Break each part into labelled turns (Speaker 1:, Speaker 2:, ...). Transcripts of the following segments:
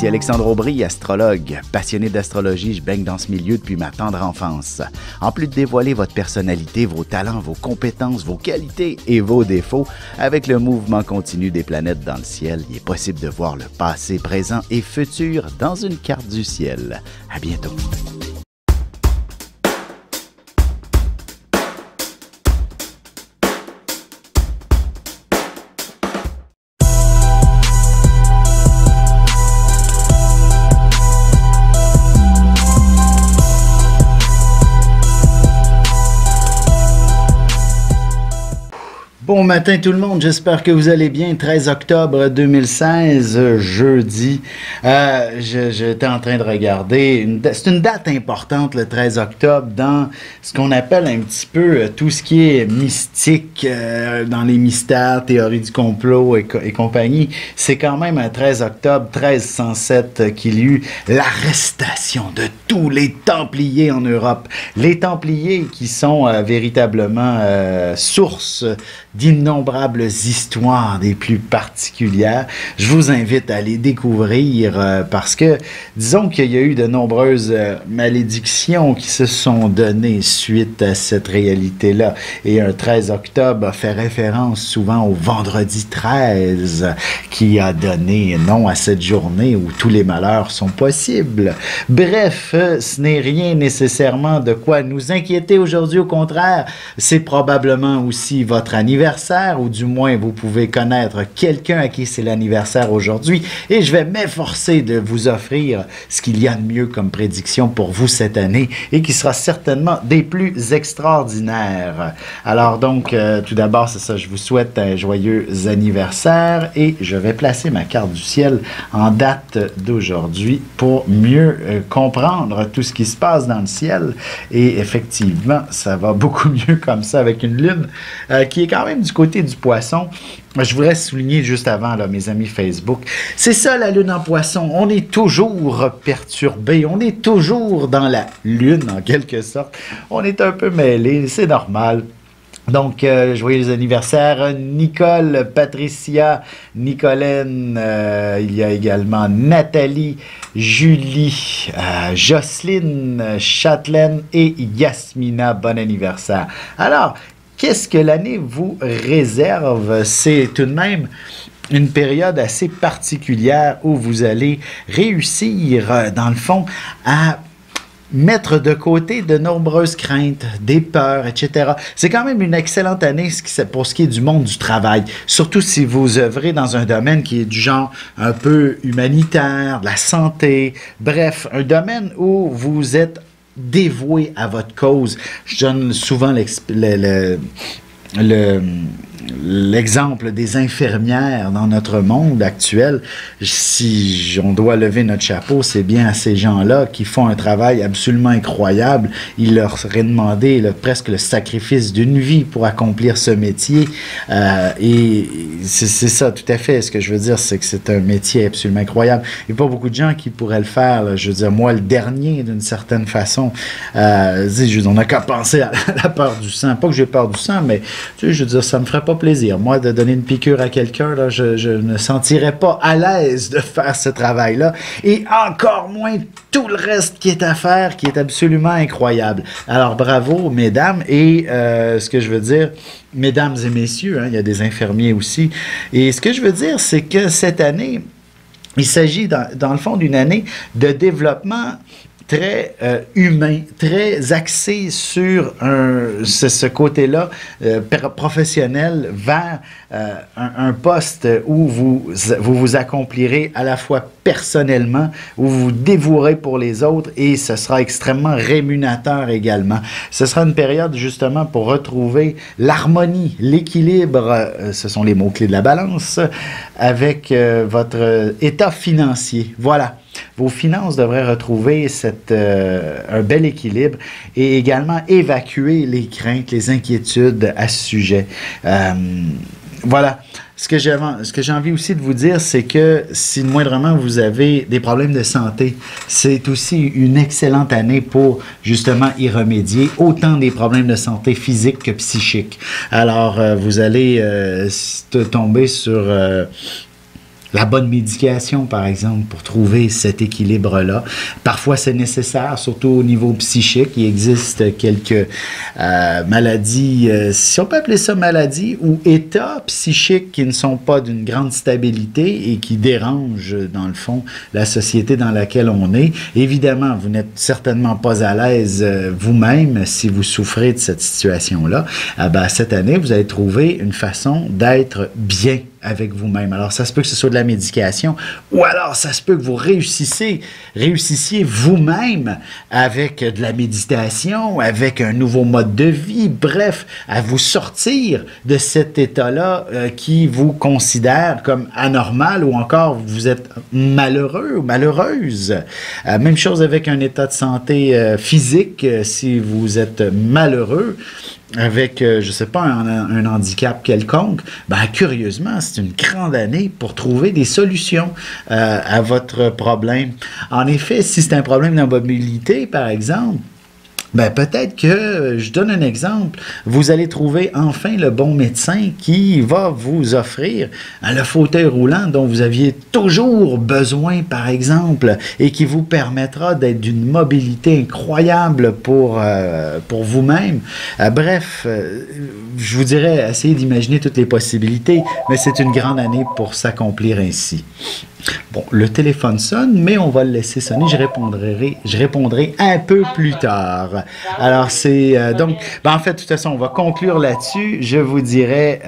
Speaker 1: Ici Alexandre Aubry, astrologue. Passionné d'astrologie, je baigne dans ce milieu depuis ma tendre enfance. En plus de dévoiler votre personnalité, vos talents, vos compétences, vos qualités et vos défauts, avec le mouvement continu des planètes dans le ciel, il est possible de voir le passé, présent et futur dans une carte du ciel. À bientôt. Bon matin tout le monde, j'espère que vous allez bien. 13 octobre 2016, jeudi. J'étais en train de regarder, c'est une date importante le 13 octobre dans ce qu'on appelle un petit peu tout ce qui est mystique, dans les mystères, théories du complot et compagnie. C'est quand même un 13 octobre 1307 qu'il y eut l'arrestation de tous les Templiers en Europe. Les Templiers qui sont véritablement source d'innombrables histoires des plus particulières. Je vous invite à les découvrir parce que, disons qu'il y a eu de nombreuses malédictions qui se sont données suite à cette réalité-là. Et un 13 octobre fait référence souvent au vendredi 13 qui a donné nom à cette journée où tous les malheurs sont possibles. Bref, ce n'est rien nécessairement de quoi nous inquiéter aujourd'hui. Au contraire, c'est probablement aussi votre anniversaire, ou du moins vous pouvez connaître quelqu'un à qui c'est l'anniversaire aujourd'hui, et je vais m'efforcer de vous offrir ce qu'il y a de mieux comme prédiction pour vous cette année, et qui sera certainement des plus extraordinaires. Alors donc, tout d'abord, c'est ça, je vous souhaite un joyeux anniversaire, et je vais placer ma carte du ciel en date d'aujourd'hui pour mieux comprendre tout ce qui se passe dans le ciel, et effectivement, ça va beaucoup mieux comme ça avec une lune qui est quand même du côté du poisson. Je voudrais souligner juste avant, là, mes amis Facebook, c'est ça la lune en poisson, on est toujours perturbé, on est toujours dans la lune en quelque sorte, on est un peu mêlé, c'est normal. Donc, joyeux anniversaire, Nicole, Patricia, Nicolène, il y a également Nathalie, Julie, Jocelyne, Châtelaine et Yasmina, bon anniversaire. Alors, qu'est-ce que l'année vous réserve? C'est tout de même une période assez particulière où vous allez réussir, dans le fond, à mettre de côté de nombreuses craintes, des peurs, etc. C'est quand même une excellente année pour ce qui est du monde du travail, surtout si vous œuvrez dans un domaine qui est du genre un peu humanitaire, de la santé, bref, un domaine où vous êtes dévoué à votre cause. Je donne souvent l'exemple des infirmières dans notre monde actuel. Si on doit lever notre chapeau, c'est bien à ces gens-là qui font un travail absolument incroyable. Il leur serait demandé presque le sacrifice d'une vie pour accomplir ce métier. Et c'est ça, tout à fait. Ce que je veux dire, c'est que c'est un métier absolument incroyable. Il n'y a pas beaucoup de gens qui pourraient le faire. Là. Je veux dire, moi, le dernier, d'une certaine façon, on n'a qu'à penser à la peur du sang. Pas que j'ai peur du sang, mais tu sais, je veux dire, ça me ferait pas plaisir. Moi, de donner une piqûre à quelqu'un, là, je ne sentirais pas à l'aise de faire ce travail-là. Et encore moins tout le reste qui est à faire, qui est absolument incroyable. Alors, bravo, mesdames. Et ce que je veux dire, mesdames et messieurs, hein, il y a des infirmiers aussi. Et ce que je veux dire, c'est que cette année, il s'agit, dans le fond, d'une année de développement très humain, très axé sur ce côté-là professionnel vers un poste où vous accomplirez à la fois personnellement, où vous vous dévouerez pour les autres et ce sera extrêmement rémunérateur également. Ce sera une période justement pour retrouver l'harmonie, l'équilibre, ce sont les mots-clés de la balance, avec votre état financier. Voilà. Vos finances devraient retrouver un bel équilibre et également évacuer les craintes, les inquiétudes à ce sujet. Voilà. Ce que j'ai envie aussi de vous dire, c'est que si moindrement vous avez des problèmes de santé, c'est aussi une excellente année pour justement y remédier, autant des problèmes de santé physique que psychique. Alors, vous allez tomber sur La bonne médication, par exemple, pour trouver cet équilibre-là. Parfois, c'est nécessaire, surtout au niveau psychique. Il existe quelques maladies, si on peut appeler ça maladies, ou états psychiques qui ne sont pas d'une grande stabilité et qui dérangent, dans le fond, la société dans laquelle on est. Évidemment, vous n'êtes certainement pas à l'aise vous-même si vous souffrez de cette situation-là. Cette année, vous allez trouver une façon d'être bien avec vous-même. Alors, ça se peut que ce soit de la médication ou alors ça se peut que vous réussissiez vous-même avec de la méditation, avec un nouveau mode de vie, bref, à vous sortir de cet état-là qui vous considère comme anormal ou encore vous êtes malheureux ou malheureuse. Même chose avec un état de santé physique, si vous êtes malheureux, avec, je ne sais pas, un handicap quelconque, curieusement, c'est une grande année pour trouver des solutions à votre problème. En effet, si c'est un problème de mobilité, par exemple, peut-être que, je donne un exemple, vous allez trouver enfin le bon médecin qui va vous offrir le fauteuil roulant dont vous aviez toujours besoin, par exemple, et qui vous permettra d'être d'une mobilité incroyable pour vous-même. Bref, je vous dirais, essayez d'imaginer toutes les possibilités, mais c'est une grande année pour s'accomplir ainsi. Bon, le téléphone sonne, mais on va le laisser sonner. Je répondrai un peu plus tard. Alors, c'est donc, en fait, de toute façon, on va conclure là-dessus. Je vous dirais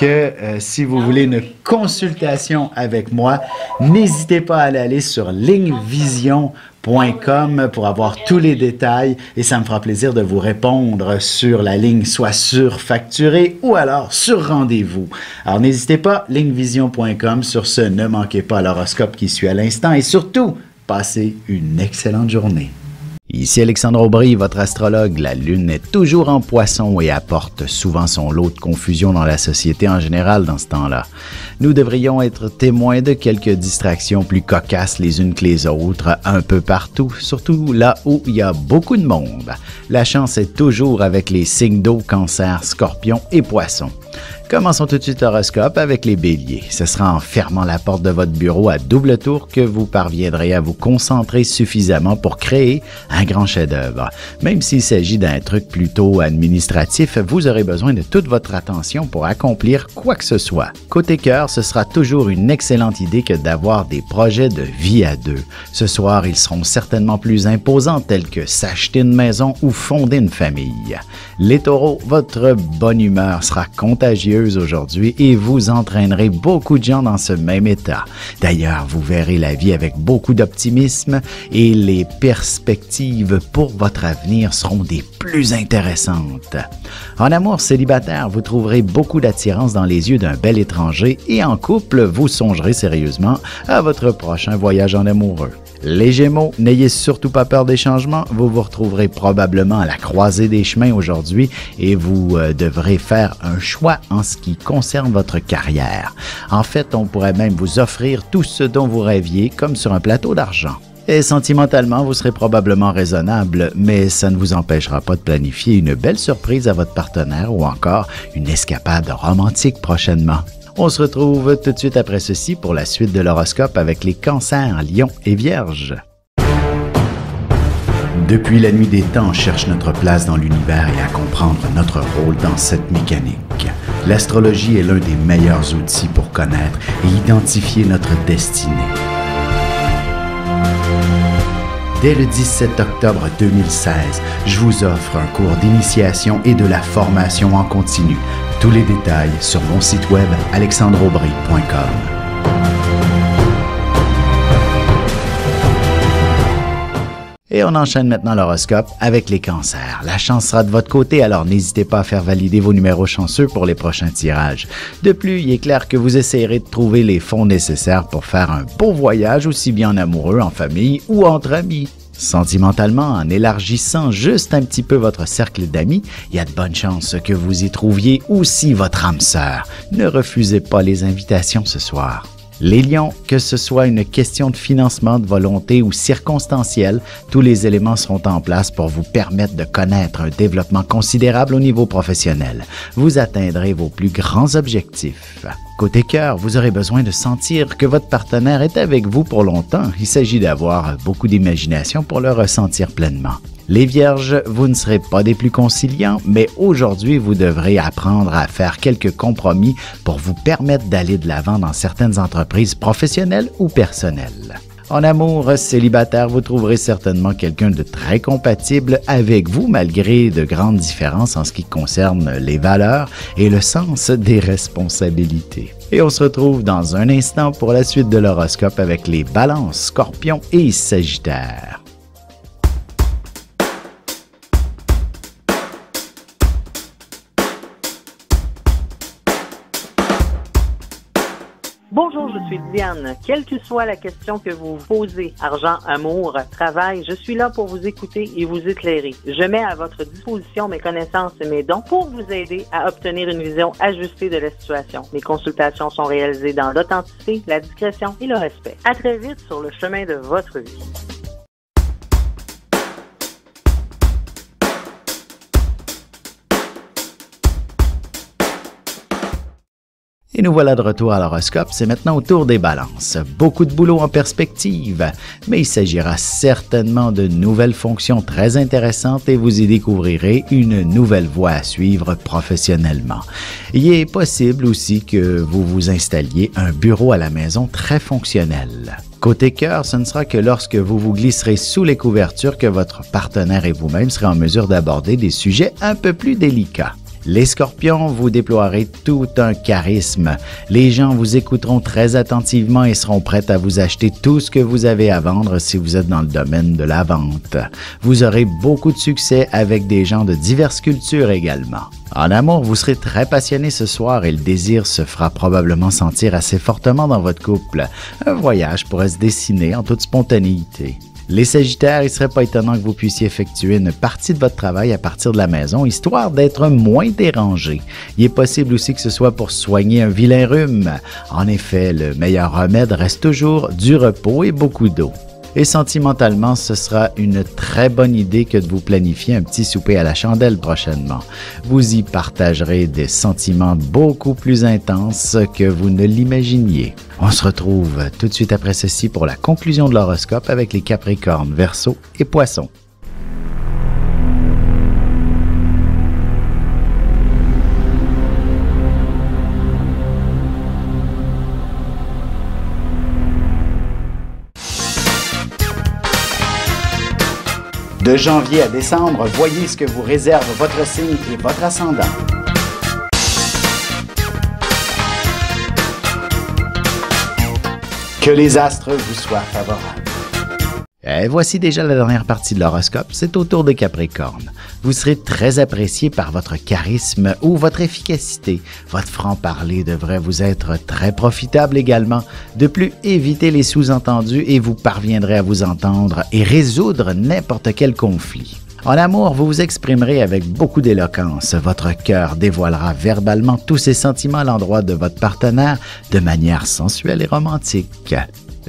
Speaker 1: que si vous voulez une consultation avec moi, n'hésitez pas à aller sur lignevision.com pour avoir tous les détails et ça me fera plaisir de vous répondre sur la ligne, soit surfacturée ou alors sur rendez-vous. Alors n'hésitez pas, lignevision.com. Sur ce, ne manquez pas l'horoscope qui suit à l'instant et surtout, passez une excellente journée. Ici Alexandre Aubry, votre astrologue. La Lune est toujours en Poisson et apporte souvent son lot de confusion dans la société en général dans ce temps-là. Nous devrions être témoins de quelques distractions plus cocasses les unes que les autres, un peu partout, surtout là où il y a beaucoup de monde. La chance est toujours avec les signes d'eau, Cancer, Scorpion et Poisson. Commençons tout de suite l'horoscope avec les béliers. Ce sera en fermant la porte de votre bureau à double tour que vous parviendrez à vous concentrer suffisamment pour créer un grand chef-d'œuvre. Même s'il s'agit d'un truc plutôt administratif, vous aurez besoin de toute votre attention pour accomplir quoi que ce soit. Côté cœur, ce sera toujours une excellente idée que d'avoir des projets de vie à deux. Ce soir, ils seront certainement plus imposants tels que s'acheter une maison ou fonder une famille. Les taureaux, votre bonne humeur sera contagieuse aujourd'hui et vous entraînerez beaucoup de gens dans ce même état. D'ailleurs, vous verrez la vie avec beaucoup d'optimisme et les perspectives pour votre avenir seront des plus intéressantes. En amour célibataire, vous trouverez beaucoup d'attirance dans les yeux d'un bel étranger et en couple, vous songerez sérieusement à votre prochain voyage en amoureux. Les Gémeaux, n'ayez surtout pas peur des changements, vous vous retrouverez probablement à la croisée des chemins aujourd'hui et vous devrez faire un choix en ce qui concerne votre carrière. En fait, on pourrait même vous offrir tout ce dont vous rêviez comme sur un plateau d'argent. Et sentimentalement, vous serez probablement raisonnable, mais ça ne vous empêchera pas de planifier une belle surprise à votre partenaire ou encore une escapade romantique prochainement. On se retrouve tout de suite après ceci pour la suite de l'horoscope avec les cancers, lions et vierges. Depuis la nuit des temps, on cherche notre place dans l'univers et à comprendre notre rôle dans cette mécanique. L'astrologie est l'un des meilleurs outils pour connaître et identifier notre destinée. Dès le 17 octobre 2016, je vous offre un cours d'initiation et de la formation en continu. Tous les détails sur mon site web alexandreaubry.com. Et on enchaîne maintenant l'horoscope avec les cancers. La chance sera de votre côté, alors n'hésitez pas à faire valider vos numéros chanceux pour les prochains tirages. De plus, il est clair que vous essayerez de trouver les fonds nécessaires pour faire un beau voyage, aussi bien en amoureux, en famille ou entre amis. Sentimentalement, en élargissant juste un petit peu votre cercle d'amis, il y a de bonnes chances que vous y trouviez aussi votre âme sœur. Ne refusez pas les invitations ce soir. Les lions, que ce soit une question de financement, de volonté ou circonstancielle, tous les éléments seront en place pour vous permettre de connaître un développement considérable au niveau professionnel. Vous atteindrez vos plus grands objectifs. Côté cœur, vous aurez besoin de sentir que votre partenaire est avec vous pour longtemps. Il s'agit d'avoir beaucoup d'imagination pour le ressentir pleinement. Les vierges, vous ne serez pas des plus conciliants, mais aujourd'hui, vous devrez apprendre à faire quelques compromis pour vous permettre d'aller de l'avant dans certaines entreprises professionnelles ou personnelles. En amour, célibataire, vous trouverez certainement quelqu'un de très compatible avec vous malgré de grandes différences en ce qui concerne les valeurs et le sens des responsabilités. Et on se retrouve dans un instant pour la suite de l'horoscope avec les balances, scorpions et sagittaires.
Speaker 2: Bonjour, je suis Diane. Quelle que soit la question que vous posez, argent, amour, travail, je suis là pour vous écouter et vous éclairer. Je mets à votre disposition mes connaissances et mes dons pour vous aider à obtenir une vision ajustée de la situation. Mes consultations sont réalisées dans l'authenticité, la discrétion et le respect. À très vite sur le chemin de votre vie.
Speaker 1: Et nous voilà de retour à l'horoscope, c'est maintenant au tour des balances. Beaucoup de boulot en perspective, mais il s'agira certainement de nouvelles fonctions très intéressantes et vous y découvrirez une nouvelle voie à suivre professionnellement. Il est possible aussi que vous vous installiez un bureau à la maison très fonctionnel. Côté cœur, ce ne sera que lorsque vous vous glisserez sous les couvertures que votre partenaire et vous-même serez en mesure d'aborder des sujets un peu plus délicats. Les scorpions, vous déploierez tout un charisme. Les gens vous écouteront très attentivement et seront prêts à vous acheter tout ce que vous avez à vendre si vous êtes dans le domaine de la vente. Vous aurez beaucoup de succès avec des gens de diverses cultures également. En amour, vous serez très passionné ce soir et le désir se fera probablement sentir assez fortement dans votre couple. Un voyage pourrait se dessiner en toute spontanéité. Les Sagittaires, il ne serait pas étonnant que vous puissiez effectuer une partie de votre travail à partir de la maison, histoire d'être moins dérangé. Il est possible aussi que ce soit pour soigner un vilain rhume. En effet, le meilleur remède reste toujours du repos et beaucoup d'eau. Et sentimentalement, ce sera une très bonne idée que de vous planifier un petit souper à la chandelle prochainement. Vous y partagerez des sentiments beaucoup plus intenses que vous ne l'imaginiez. On se retrouve tout de suite après ceci pour la conclusion de l'horoscope avec les Capricornes, Verseaux et Poissons. De janvier à décembre, voyez ce que vous réserve votre signe et votre ascendant. Que les astres vous soient favorables. Et voici déjà la dernière partie de l'horoscope, c'est au tour des Capricornes. Vous serez très apprécié par votre charisme ou votre efficacité. Votre franc-parler devrait vous être très profitable également. De plus, évitez les sous-entendus et vous parviendrez à vous entendre et résoudre n'importe quel conflit. En amour, vous vous exprimerez avec beaucoup d'éloquence. Votre cœur dévoilera verbalement tous ses sentiments à l'endroit de votre partenaire de manière sensuelle et romantique.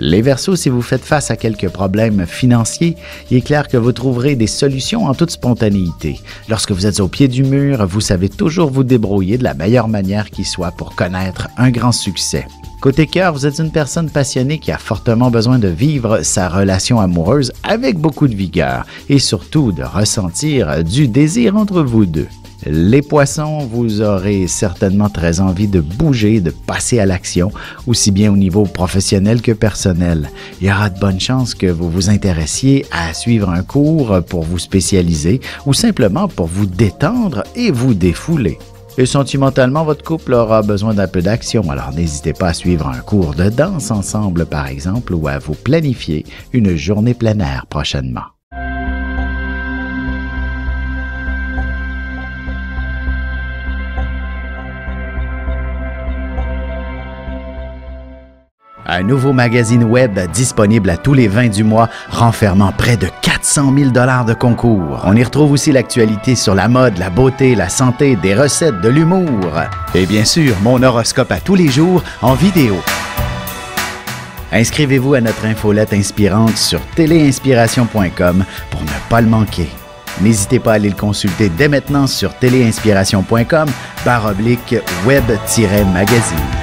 Speaker 1: Les Verseaux, si vous faites face à quelques problèmes financiers, il est clair que vous trouverez des solutions en toute spontanéité. Lorsque vous êtes au pied du mur, vous savez toujours vous débrouiller de la meilleure manière qui soit pour connaître un grand succès. Côté cœur, vous êtes une personne passionnée qui a fortement besoin de vivre sa relation amoureuse avec beaucoup de vigueur et surtout de ressentir du désir entre vous deux. Les Poissons, vous aurez certainement très envie de bouger, de passer à l'action, aussi bien au niveau professionnel que personnel. Il y aura de bonnes chances que vous vous intéressiez à suivre un cours pour vous spécialiser ou simplement pour vous détendre et vous défouler. Et sentimentalement, votre couple aura besoin d'un peu d'action, alors n'hésitez pas à suivre un cours de danse ensemble par exemple ou à vous planifier une journée plein air prochainement. Un nouveau magazine web disponible à tous les 20 du mois, renfermant près de 400 000 $ de concours. On y retrouve aussi l'actualité sur la mode, la beauté, la santé, des recettes, de l'humour. Et bien sûr, mon horoscope à tous les jours en vidéo. Inscrivez-vous à notre infolette inspirante sur téléinspiration.com pour ne pas le manquer. N'hésitez pas à aller le consulter dès maintenant sur téléinspiration.com/web-magazine.